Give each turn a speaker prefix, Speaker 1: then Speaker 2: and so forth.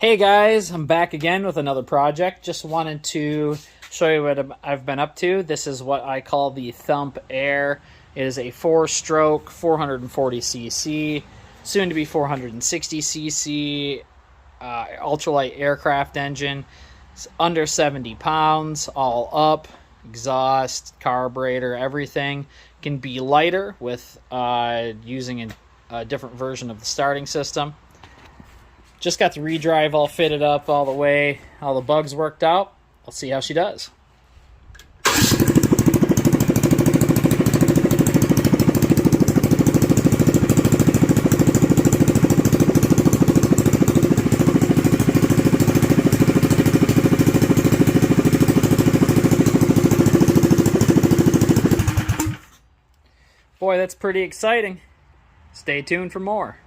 Speaker 1: Hey guys, I'm back again with another project. Just wanted to show you what I've been up to. This is what I call the Thump-Air. It is a 4-stroke, 440cc, soon to be 460cc ultralight aircraft engine. It's under 70 pounds, all up, exhaust, carburetor, everything. Can be lighter with using a different version of the starting system. Just got the redrive all fitted up all the way, all the bugs worked out. I'll see how she does. Boy, that's pretty exciting. Stay tuned for more.